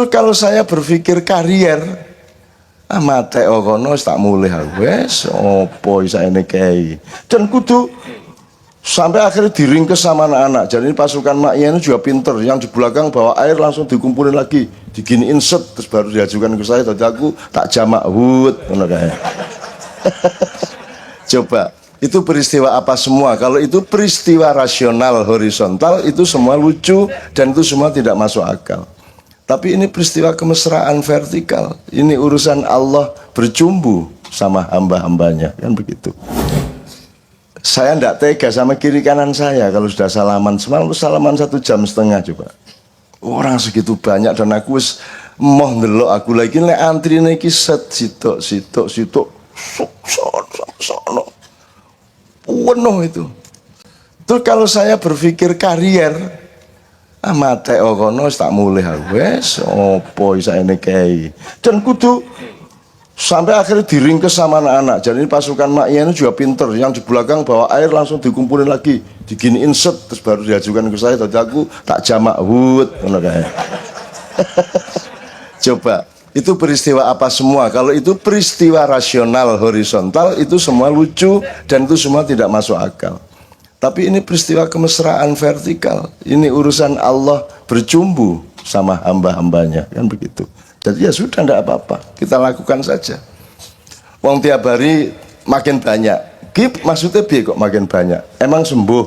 Terus kalau saya berpikir karier, mate kono tak mulih aku wes opo isaene kei. Dan kudu sampai akhirnya diringkes sama anak-anak. Jadi pasukan Maknya ini juga pinter. Yang di belakang bawa air langsung dikumpulin lagi, diginiin set, terus baru diajukan ke saya. Tadi aku tak jamak hut, kayak. Coba, itu peristiwa apa semua? Kalau itu peristiwa rasional horizontal, itu semua lucu dan itu semua tidak masuk akal. Tapi ini peristiwa kemesraan vertikal. Ini urusan Allah bercumbu sama hamba-hambanya, kan begitu. Saya tidak tega sama kiri kanan saya kalau sudah salaman. Semalam salaman 1,5 jam coba. Orang segitu banyak dan aku moh ndelok aku lagi nek antri niki set sitok sono. Penuh itu. Terus kalau saya berpikir karier, mate kono tak mulih aku wes opo isaene kei. Dan kudu sampai akhirnya diringkes sama anak-anak. Jadi pasukan Maknya ini juga pinter. Yang di belakang bawa air langsung dikumpulin lagi, diginiin set, terus baru diajukan ke saya. Tadi aku tak jamak hut, kayak. Coba, itu peristiwa apa semua? Kalau itu peristiwa rasional horizontal, itu semua lucu dan itu semua tidak masuk akal. Tapi ini peristiwa kemesraan vertikal. Ini urusan Allah bercumbu sama hamba-hambanya, kan begitu. Jadi ya sudah, tidak apa-apa, kita lakukan saja. Wong tiap hari makin banyak. Gip maksudnya bi kok makin banyak? Emang sembuh?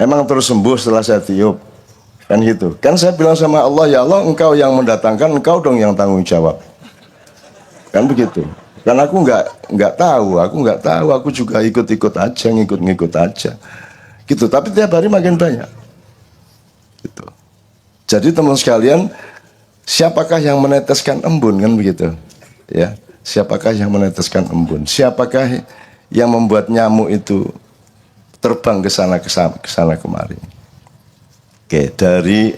Emang terus sembuh setelah saya tiup? Kan gitu. Kan saya bilang sama Allah, ya Allah, engkau yang mendatangkan, engkau dong yang tanggung jawab. Kan begitu. Karena aku nggak tahu, aku juga ikut-ikut aja, ngikut aja. Gitu. Tapi tiap hari makin banyak. Gitu. Jadi teman sekalian, siapakah yang meneteskan embun, kan begitu? Ya, siapakah yang meneteskan embun? Siapakah yang membuat nyamuk itu terbang ke sana kemari? Oke, dari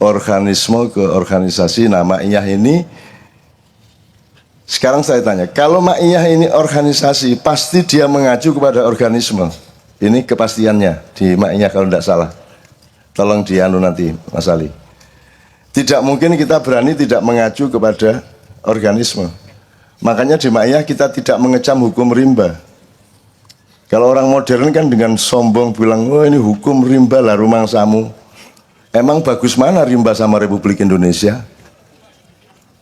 organisme ke organisasi. Nah, Maknya ini, sekarang saya tanya, kalau Maknya ini organisasi, pasti dia mengacu kepada organisme. Ini kepastiannya di Maknya kalau tidak salah. Tolong dianu nanti, Mas Ali. Tidak mungkin kita berani tidak mengacu kepada organisme. Makanya di Maknya kita tidak mengecam hukum rimba. Kalau orang modern kan dengan sombong bilang, oh ini hukum rimba lah rumangsamu. Emang bagus mana rimba sama Republik Indonesia?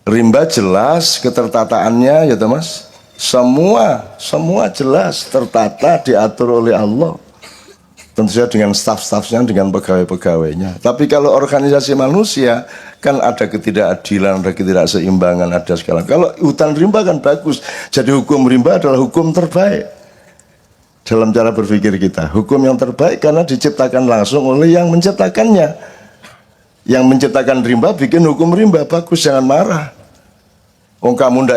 Rimba jelas ketertataannya ya Mas. Semua jelas tertata, diatur oleh Allah. Tentu saja dengan staf-stafnya, dengan pegawai-pegawainya. Tapi kalau organisasi manusia, kan ada ketidakadilan, ada ketidakseimbangan, ada segala. Kalau hutan rimba kan bagus. Jadi hukum rimba adalah hukum terbaik. Dalam cara berpikir kita. Hukum yang terbaik karena diciptakan langsung oleh yang menciptakannya. Yang menciptakan rimba bikin hukum rimba, bagus, jangan marah. Oh kamu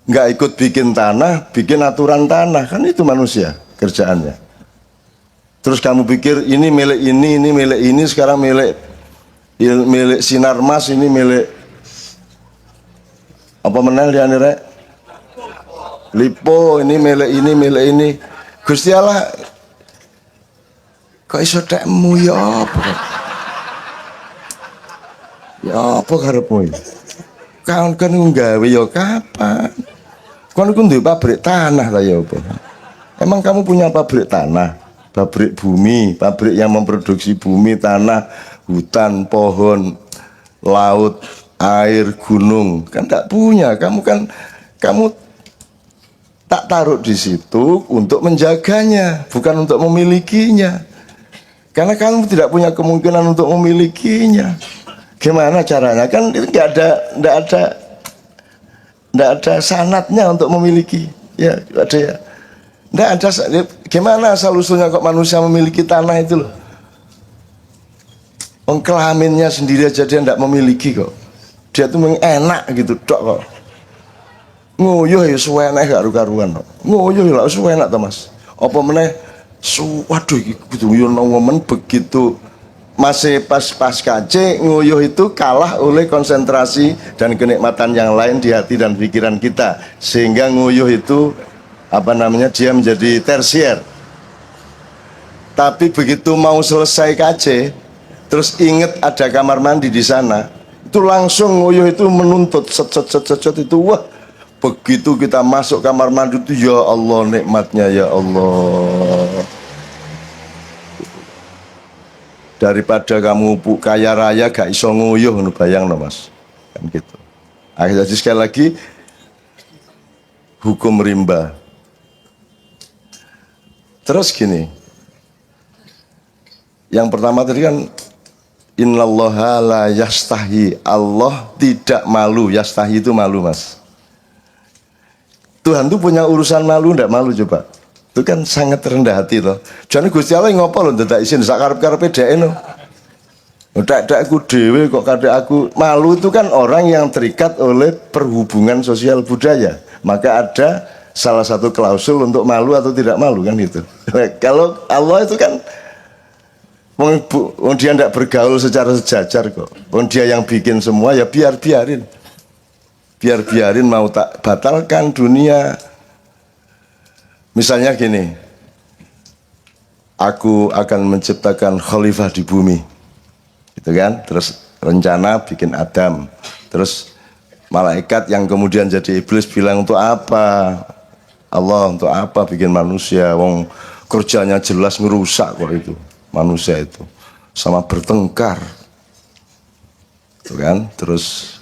nggak ikut bikin tanah, bikin aturan tanah. Kan itu manusia kerjaannya. Terus kamu pikir ini milik ini, sekarang milik Sinarmas, ini milik apa menel ya nire? Lipo, ini milik ini. Gusti Allah, kok iso tekmu ya apa? Ya apa karepmu? Kan nggawe ya kapan? Kan ku duwe pabrik tanah ta ya apa? Emang kamu punya pabrik tanah? Pabrik bumi, pabrik yang memproduksi bumi, tanah, hutan, pohon, laut, air, gunung, kan tak punya. Kamu tak taruh di situ untuk menjaganya, bukan untuk memilikinya. Karena kamu tidak punya kemungkinan untuk memilikinya. Gimana caranya? Kan nggak ada sanatnya untuk memiliki. Ya, ada ya. Nggak ada, gimana asal usulnya kok manusia memiliki tanah itu loh. Kelaminnya sendiri aja dia nggak memiliki kok. Dia tuh enak gitu dok kok. Nguyuh ya suwenek gak karuan kok. Nguyuh lah suwenek to Mas. Apa meneh waduh gitu yo momen begitu masih pas kace nguyuh itu kalah oleh konsentrasi dan kenikmatan yang lain di hati dan pikiran kita. Sehingga nguyuh itu dia menjadi tersier. Tapi begitu mau selesai kace, terus inget ada kamar mandi di sana, itu langsung nguyuh itu menuntut set set set set, set itu. Wah, begitu kita masuk kamar mandi itu, ya Allah nikmatnya, ya Allah. Daripada kamu kaya raya gak iso nguyuh, bayang no mas, kan gitu. Akhirnya sekali lagi hukum rimba. Terus gini, yang pertama tadi kan innallaha la yastahi, Allah tidak malu. Yastahi itu malu mas. Tuhan tuh punya urusan malu ndak malu coba. Itu kan sangat rendah hati loh. Jadi Gusti Allah ngopo lho ndak isin sak karep-karepe dhek no. Ndak aku dhewe kok kadek aku malu. Itu kan orang yang terikat oleh perhubungan sosial budaya. Maka ada salah satu klausul untuk malu atau tidak malu kan gitu. Kalau Allah itu kan dia tidak bergaul secara sejajar kok. Dia yang bikin semua, ya biarin. Biarin, mau tak batalkan dunia. Misalnya gini, aku akan menciptakan khalifah di bumi, gitu kan? Terus rencana bikin Adam, terus malaikat yang kemudian jadi iblis bilang untuk apa? Allah untuk apa bikin manusia? Wong kerjanya jelas ngerusak kok itu manusia itu, sama bertengkar, gitu kan? Terus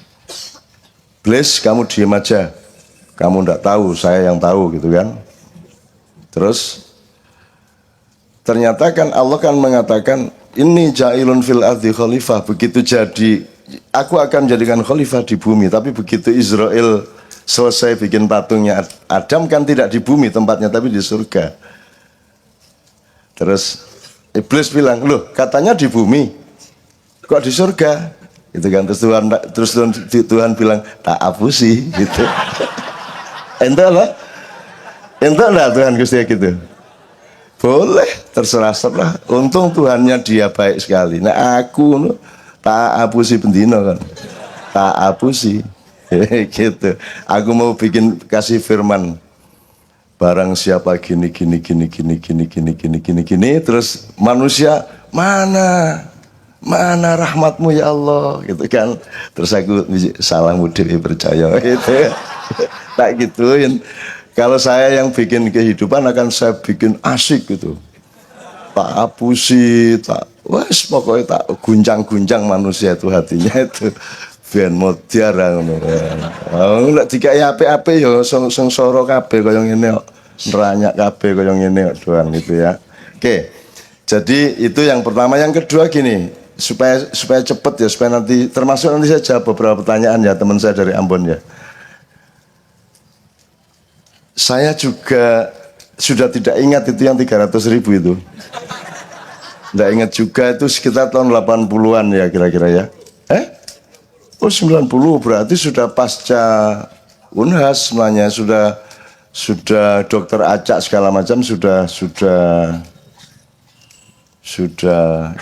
iblis kamu diem aja, kamu ndak tahu, saya yang tahu, gitu kan? Terus ternyata kan Allah kan mengatakan ini ja'ilun fil ardi khalifah, begitu jadi aku akan menjadikan khalifah di bumi. Tapi begitu Israel selesai bikin patungnya Adam kan tidak di bumi tempatnya tapi di surga. Terus iblis bilang, loh katanya di bumi kok di surga, gitu kan? Terus Tuhan bilang tak apusi, gitu. Entahlah Tuhan Gusti gitu. Boleh, terserah. Untung Tuhannya dia baik sekali. Nah aku tak apusi bendino kan, tak apusi. Gitu. Aku mau kasih firman. Barang siapa gini, terus manusia mana rahmatmu ya Allah, gitu kan. Terus aku salah mudik percaya, gitu. Tak gituin. Kalau saya yang bikin kehidupan akan saya bikin asik gitu. Tak apusi, tak wes pokoknya tak guncang manusia itu hatinya itu. Ben mutiara ngono. Nek dikai apik-apik ya sing soro kabeh kaya ngene kok. Neranyak kabeh kaya ngene kok doan gitu ya. Oke. Jadi itu yang pertama. Yang kedua gini, supaya cepet ya, supaya nanti termasuk nanti saya jawab beberapa pertanyaan ya teman saya dari Ambon ya. Saya juga sudah tidak ingat itu yang 300.000 itu. Tidak ingat juga, itu sekitar tahun 80-an ya kira-kira ya. Oh 90 berarti sudah pasca Unhas semuanya, sudah dokter acak segala macam sudah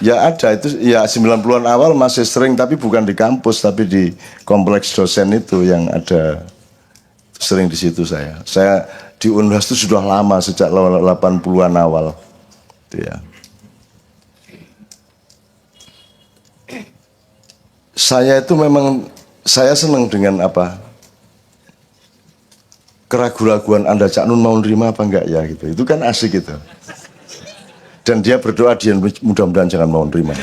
ya ada itu ya. 90-an awal masih sering, tapi bukan di kampus tapi di kompleks dosen itu yang ada, sering di situ saya di Unhas itu sudah lama, sejak 80-an awal itu ya. Saya itu memang, saya senang dengan apa, keraguan-raguan Anda, Cak Nun mau nerima apa enggak ya gitu. Itu kan asik gitu. Dan dia berdoa, dia mudah-mudahan jangan mau nerima.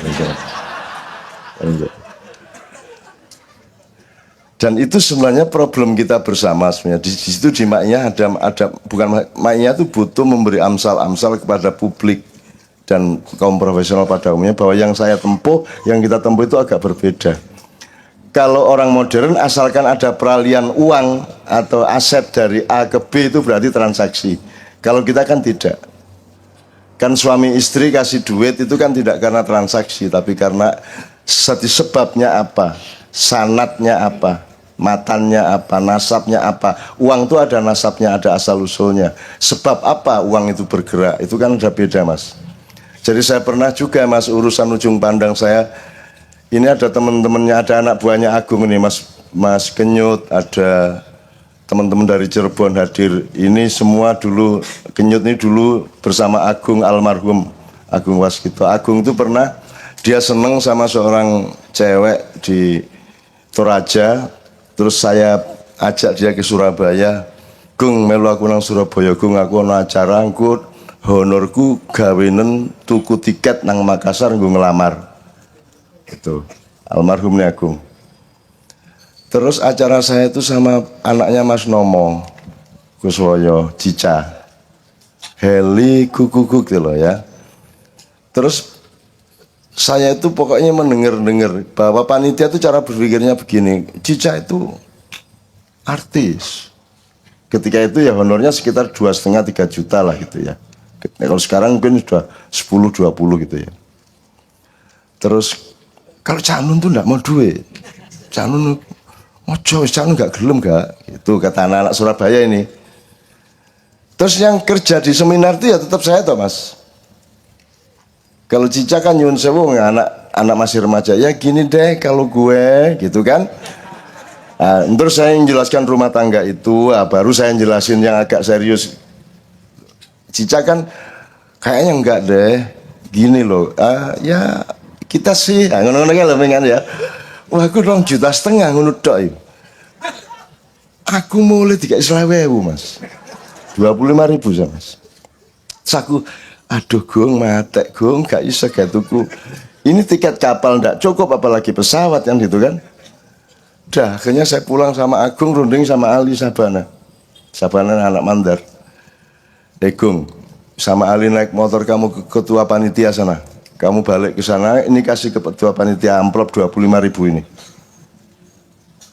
Dan itu sebenarnya problem kita bersama sebenarnya. Di situ di Maknya ada bukan Maknya itu butuh memberi amsal-amsal kepada publik dan kaum profesional pada umumnya bahwa yang saya tempuh, yang kita tempuh itu agak berbeda. Kalau orang modern asalkan ada peralihan uang atau aset dari A ke B itu berarti transaksi. Kalau kita kan tidak. Kan suami istri kasih duit itu kan tidak karena transaksi, tapi karena sebabnya apa, sanatnya apa, matannya apa, nasabnya apa. Uang itu ada nasabnya, ada asal usulnya. Sebab apa uang itu bergerak, itu kan udah beda mas. Jadi saya pernah juga mas, urusan ujung pandang saya, ini ada teman-temannya, ada anak buahnya Agung ini Mas Kenyut, ada teman-teman dari Cirebon hadir. Ini semua dulu, Kenyut ini dulu bersama Agung almarhum Agung Waskito. Agung itu pernah Dia seneng sama seorang cewek di Toraja. Terus saya ajak dia ke Surabaya. Gung, melu aku nang Surabaya, Gung, aku ana acara engko honorku gawenen tuku tiket nang Makassar nggo ngelamar. Itu almarhum Agung. Terus acara saya itu sama anaknya Mas Nomo Kuswoyo, Cica, Heli Kukukuk gitu loh ya. Terus saya itu pokoknya mendengar bahwa panitia itu cara berpikirnya begini, Cica itu artis. Ketika itu ya honornya sekitar 2,5-3 juta lah gitu ya. Kalau sekarang mungkin sudah 10-20 gitu ya. Terus kalau Canun tuh enggak mau duit. Canun Canun enggak gelem enggak. Itu kata anak-anak Surabaya ini. Terus yang kerja di seminar itu ya tetap saya toh Mas. Kalau Cica kan nyun sewu anak masih remaja ya gini deh kalau gue gitu kan. Nah, terus saya menjelaskan rumah tangga itu, baru saya jelasin yang agak serius. Cica kan kayaknya enggak deh, gini loh, ya kita sih, ngono-ngono kan ya. Wah aku 2,5 juta ngono tok. Aku mulai 3.000 Mas, 25.000 sama Mas. Terus aku, aduh Gung matek Gung, gak bisa gak tuku. Ini tiket kapal ndak cukup apalagi pesawat yang gitu kan. Udah, akhirnya saya pulang sama Agung, runding sama Ali Sabana anak Mandar. Gung, sama Ali naik motor kamu ke ketua panitia sana. Kamu balik ke sana, ini kasih ke ketua panitia amplop 25.000 ini.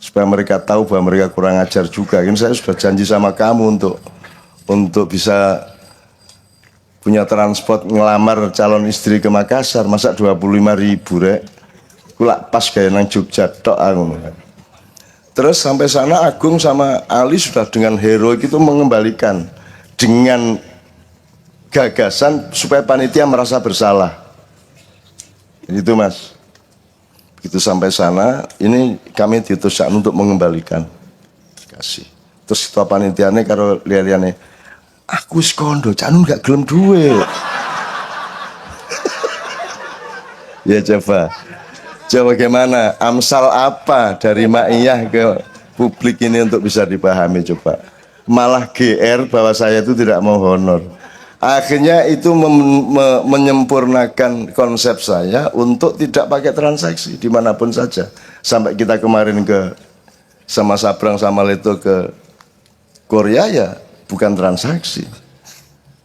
Supaya mereka tahu bahwa mereka kurang ajar juga. Ini saya sudah janji sama kamu untuk bisa punya transport ngelamar calon istri ke Makassar. Masa 25.000 rek. Kulak pas kayak nang Jogja tok aku. Terus sampai sana Agung sama Ali sudah dengan heroik itu mengembalikan dengan gagasan supaya panitia merasa bersalah. Itu Mas. Begitu sampai sana, ini kami diutuskan untuk mengembalikan. Kasih. Terus ketua panitiane karo liane, aku wis kondo, Canun gak gelem duit. Ya coba. Coba bagaimana, amsal apa dari Maiyah ke publik ini untuk bisa dipahami coba. Malah GR bahwa saya itu tidak mau honor. Akhirnya itu menyempurnakan konsep saya untuk tidak pakai transaksi dimanapun saja. Sampai kita kemarin sama Sabrang sama Leto ke Korea ya bukan transaksi.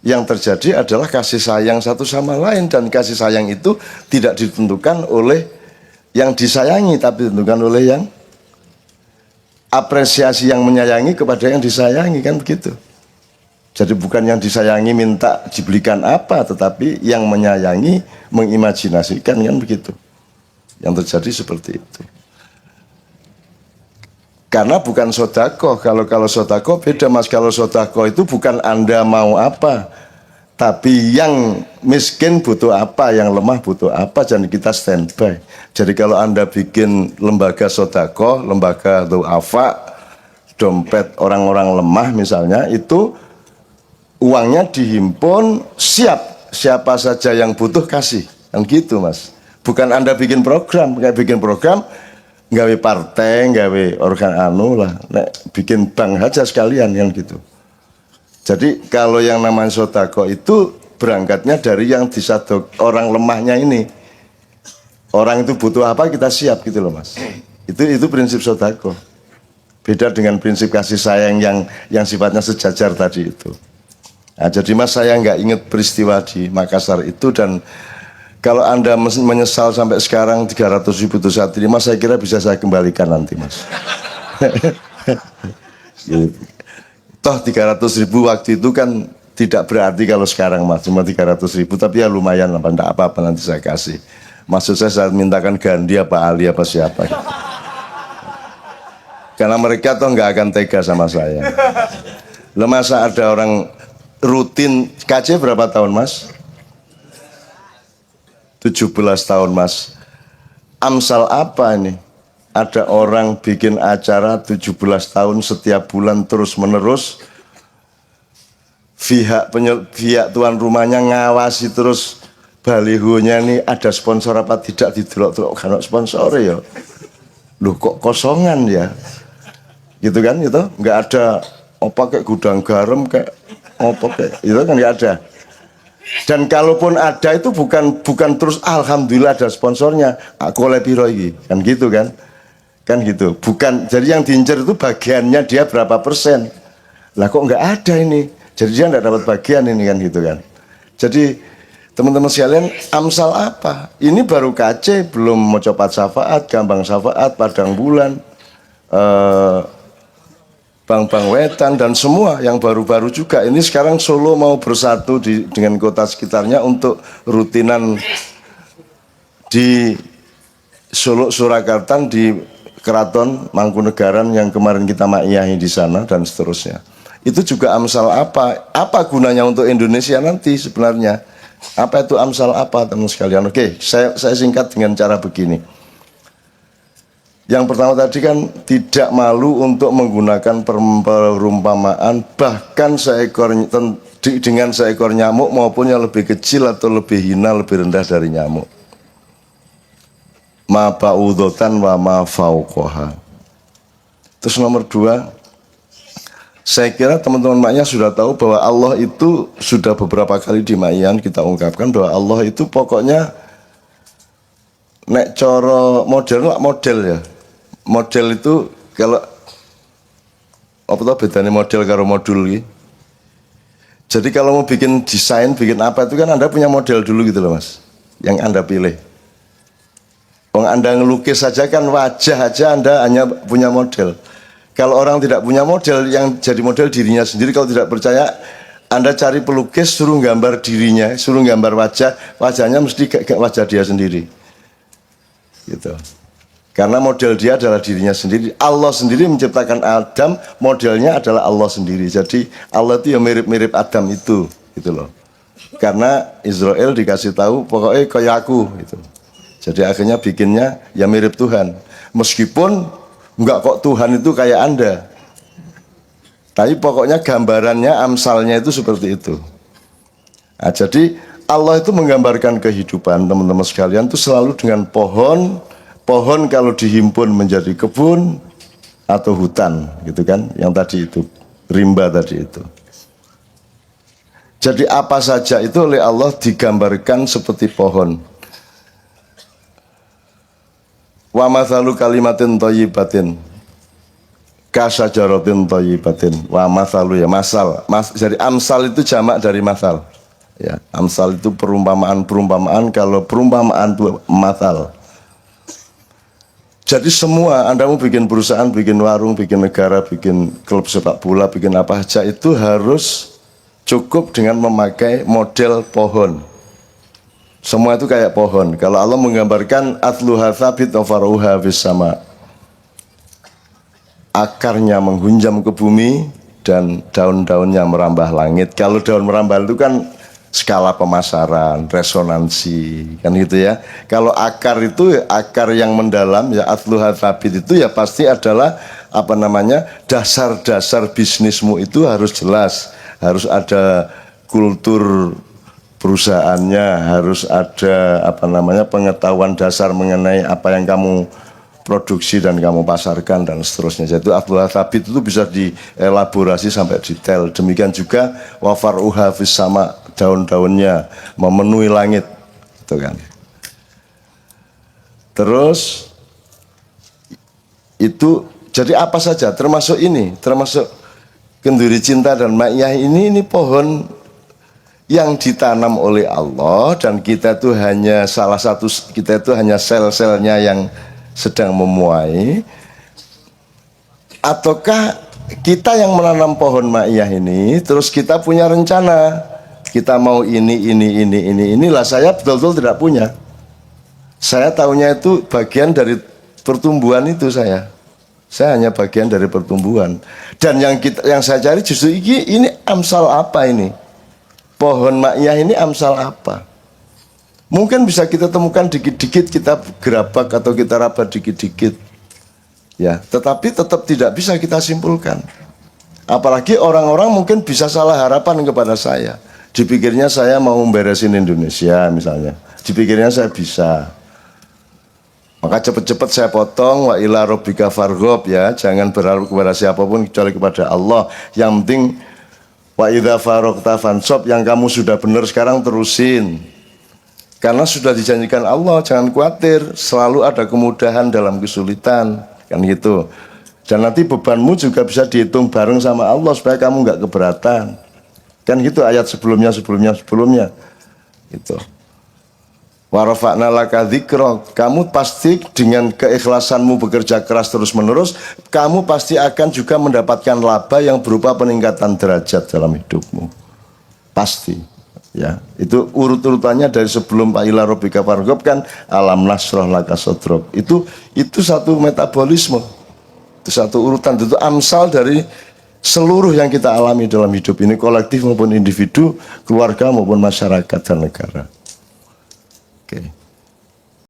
Yang terjadi adalah kasih sayang satu sama lain, dan kasih sayang itu tidak ditentukan oleh yang disayangi, tapi ditentukan oleh yang apresiasi yang menyayangi kepada yang disayangi, kan begitu. Jadi bukan yang disayangi minta dibelikan apa, tetapi yang menyayangi mengimajinasikan, kan begitu. Yang terjadi seperti itu. Karena bukan sodako. Kalau sodako beda Mas. Kalau sodako itu bukan Anda mau apa, tapi yang miskin butuh apa, yang lemah butuh apa, dan kita standby. Jadi kalau Anda bikin lembaga sodako, lembaga du'afa, dompet orang-orang lemah misalnya, itu uangnya dihimpun, siapa saja yang butuh kasih, kan gitu Mas. Bukan Anda bikin program, kayak bikin program, gawe partai, gawe organ lah, bikin bank aja sekalian, kan gitu. Jadi kalau yang namanya sodako itu berangkatnya dari yang disadok orang lemahnya ini. Orang itu butuh apa kita siap gitu loh Mas. Itu prinsip sodako. Beda dengan prinsip kasih sayang yang sifatnya sejajar tadi itu. Nah, jadi Mas saya nggak ingat peristiwa di Makassar itu, dan kalau Anda menyesal sampai sekarang 300.000 itu saat ini Mas, saya kira bisa saya kembalikan nanti Mas. Gitu. Toh 300.000 waktu itu kan tidak berarti kalau sekarang Mas, cuma 300.000, tapi ya lumayan lah, tidak apa-apa nanti saya kasih. Maksud saya mintakan Gandhi apa Ali apa siapa gitu. Karena mereka toh nggak akan tega sama saya. Loh masa ada orang rutin KC berapa tahun Mas? 17 tahun Mas. Amsal apa ini? Ada orang bikin acara 17 tahun setiap bulan terus menerus, pihak tuan rumahnya ngawasi terus balihonya nih ada sponsor apa tidak didelok-delok kan sponsor ya. Loh kok kosongan ya? Gitu kan itu nggak ada apa kayak gudang garam kayak apa kayak itu kan nggak ada. Dan kalaupun ada itu bukan terus alhamdulillah ada sponsornya aku oleh piro iki kan gitu kan gitu, bukan. Jadi yang diincar itu bagiannya dia berapa persen. Lah kok nggak ada ini, jadi dia nggak dapat bagian ini kan gitu kan. Jadi teman-teman sekalian, amsal apa? Ini baru KC, belum mau copat syafaat, gambang syafaat, padang bulan, Bang Wetan dan semua yang baru-baru juga. Ini sekarang Solo mau bersatu dengan kota sekitarnya untuk rutinan di Solo Surakarta di Keraton Mangkunegaran yang kemarin kita ma'iyahi di sana dan seterusnya. Itu juga amsal apa? Apa gunanya untuk Indonesia nanti sebenarnya? Apa itu amsal apa teman sekalian? Oke, saya singkat dengan cara begini. Yang pertama tadi kan tidak malu untuk menggunakan perumpamaan bahkan dengan seekor nyamuk maupun yang lebih kecil atau lebih hina, lebih rendah dari nyamuk. Ma ba'udotan wa ma fauqoha. Terus nomor 2, saya kira teman-teman maknya sudah tahu bahwa Allah itu sudah beberapa kali di Ma'yan kita ungkapkan bahwa Allah itu pokoknya nek coro model ya. Model itu kalau apa tau bedanya model karo modul gitu. Jadi kalau mau bikin desain, bikin apa itu kan Anda punya model dulu gitu loh Mas, yang Anda pilih. Kalau Anda ngelukis saja kan wajah aja Anda hanya punya model. Kalau orang tidak punya model, yang jadi model dirinya sendiri. Kalau tidak percaya, Anda cari pelukis, suruh gambar dirinya, suruh gambar wajahnya mesti kayak wajah dia sendiri. Gitu. Karena model dia adalah dirinya sendiri. Allah sendiri menciptakan Adam, modelnya adalah Allah sendiri. Jadi Allah itu ya mirip-mirip Adam itu, gitu loh. Karena Israel dikasih tahu, pokoknya kayak aku, gitu. Jadi akhirnya bikinnya ya mirip Tuhan. Meskipun enggak kok Tuhan itu kayak Anda. Tapi pokoknya gambarannya, amsalnya itu seperti itu. Nah, jadi Allah itu menggambarkan kehidupan teman-teman sekalian itu selalu dengan pohon. Pohon kalau dihimpun menjadi kebun atau hutan gitu kan. Yang tadi itu, rimba tadi itu. Jadi apa saja itu oleh Allah digambarkan seperti pohon. Wa mathalu kalimatin thayyibatin kasajaratin thayyibatin. Wa mathalu ya masal. Jadi amsal itu jamak dari masal. Ya, amsal itu perumpamaan. Kalau perumpamaan itu mathal. Jadi semua Anda mau bikin perusahaan, bikin warung, bikin negara, bikin klub sepak bola, bikin apa saja itu harus cukup dengan memakai model pohon. Semua itu kayak pohon. Kalau Allah menggambarkan atluha thabit wa faruha fis sama. Akarnya menghunjam ke bumi dan daun-daunnya merambah langit. Kalau daun merambah itu kan skala pemasaran, resonansi, kan gitu ya. Kalau akar itu akar yang mendalam ya atluha thabit itu ya pasti adalah apa namanya? Dasar-dasar bisnismu itu harus jelas, harus ada kultur perusahaannya, harus ada apa namanya pengetahuan dasar mengenai apa yang kamu produksi dan kamu pasarkan dan seterusnya. Jadi atluha thabit itu bisa dielaborasi sampai detail. Demikian juga wa faruha fis sama, daun-daunnya memenuhi langit, gitu kan. Terus itu jadi apa saja termasuk ini, termasuk kenduri cinta dan ma'iyah ini pohon yang ditanam oleh Allah dan kita itu hanya salah satu, kita itu hanya sel-selnya yang sedang memuai. Ataukah kita yang menanam pohon ma'iyah ini terus kita punya rencana, kita mau inilah. Saya betul-betul tidak punya. Saya tahunya itu bagian dari pertumbuhan itu saya hanya bagian dari pertumbuhan. Dan yang saya cari justru ini amsal apa ini? Pohon ma'iyah ini amsal apa? Mungkin bisa kita temukan dikit-dikit, kita gerabak atau kita rabat dikit-dikit. Ya, tetapi tetap tidak bisa kita simpulkan. Apalagi orang-orang mungkin bisa salah harapan kepada saya. Dipikirnya saya mau memberesin Indonesia misalnya, dipikirnya saya bisa. Maka cepat-cepat saya potong, wa ila rabbika farghob, ya, jangan berharap kepada siapapun kecuali kepada Allah. Yang penting wa idza faragta fansab, yang kamu sudah benar sekarang terusin. Karena sudah dijanjikan Allah, jangan khawatir, selalu ada kemudahan dalam kesulitan, kan gitu. Dan nanti bebanmu juga bisa dihitung bareng sama Allah supaya kamu nggak keberatan. Kan gitu ayat sebelumnya. Gitu. Wa rafa'na laka dzikrak. Kamu pasti dengan keikhlasanmu bekerja keras terus-menerus, kamu pasti akan juga mendapatkan laba yang berupa peningkatan derajat dalam hidupmu. Pasti. Ya, itu urut-urutannya dari sebelum Pak ila rabbika farghob kan alam nasrah laka sadrak. Itu satu metabolisme. Itu satu urutan, itu amsal dari seluruh yang kita alami dalam hidup ini, kolektif maupun individu, keluarga maupun masyarakat dan negara.